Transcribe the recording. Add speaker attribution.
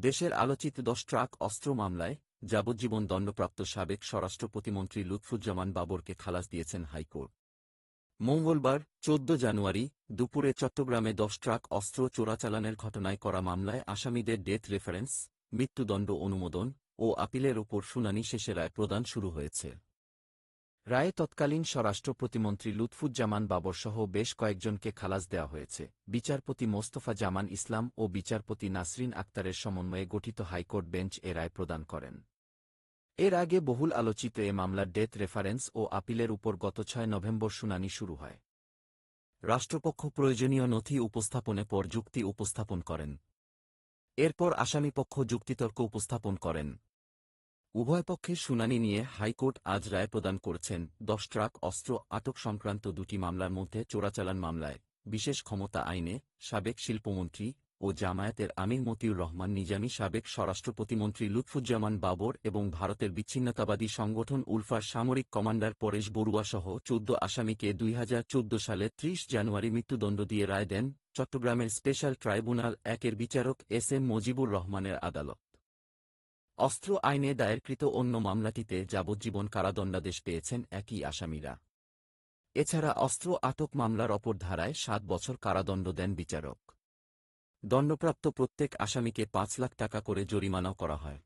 Speaker 1: দেশের আলোচিত ১০ ট্রাক অস্ত্র মামলায় যাবজ্জীবন দণ্ডপ্রাপ্ত সাবেক স্বরাষ্ট্র প্রতিমন্ত্রী লুৎফুজ্জামান বাবরকে খালাস দিয়েছেন হাইকোর্ট। মঙ্গলবার ১৪ জানুয়ারি দুপুরে চট্টগ্রামে ১০ ট্রাক অস্ত্র চোরাচালানের ঘটনায় করা মামলায় আসামিদের ডেথ রেফারেন্স, মৃত্যুদণ্ড অনুমোদন ও আপিলের ওপর শুনানি শেষে রায় প্রদান শুরু হয়েছে। রায়ে তৎকালীন স্বরাষ্ট্র প্রতিমন্ত্রী লুৎফুজ্জামান বাবরসহ বেশ কয়েকজনকে খালাস দেওয়া হয়েছে। বিচারপতি মোস্তফা জামান ইসলাম ও বিচারপতি নাসরিন আক্তারের সমন্বয়ে গঠিত হাইকোর্ট বেঞ্চ এ রায় প্রদান করেন। এর আগে বহুল আলোচিত এ মামলার ডেথ রেফারেন্স ও আপিলের উপর গত ৬ নভেম্বর শুনানি শুরু হয়। রাষ্ট্রপক্ষ প্রয়োজনীয় নথি উপস্থাপনে পর যুক্তি উপস্থাপন করেন। এরপর আসামিপক্ষ যুক্তিতর্ক উপস্থাপন করেন। উভয় পক্ষের শুনানি নিয়ে হাইকোর্ট আজ রায় প্রদান করেছেন। ১০ ট্রাক অস্ত্র আটক সংক্রান্ত দুটি মামলার মধ্যে চোরাচালান মামলায় বিশেষ ক্ষমতা আইনে সাবেক শিল্পমন্ত্রী ও জামায়াতের আমির মতিউর রহমান নিজামী, সাবেক স্বরাষ্ট্র প্রতিমন্ত্রী লুৎফুজ্জামান বাবর এবং ভারতের বিচ্ছিন্নতাবাদী সংগঠন উলফার সামরিক কমান্ডার পরেশ বড়ুয়াসহ ১৪ আসামিকে ২০১৪ সালের ৩০ জানুয়ারি মৃত্যুদণ্ড দিয়ে রায় দেন চট্টগ্রামের স্পেশাল ট্রাইব্যুনাল ১-এর বিচারক এস.এম. মজিবুর রহমানের আদালত। অস্ত্র আইনে দায়েরকৃত অন্য মামলাটিতে যাবজ্জীবন কারাদণ্ডাদেশ পেয়েছেন একই আসামিরা। এছাড়া অস্ত্র আটক মামলার অপর ধারায় ৭ বছর কারাদণ্ড দেন বিচারক। দণ্ডপ্রাপ্ত প্রত্যেক আসামিকে ৫ লাখ টাকা করে জরিমানাও করা হয়।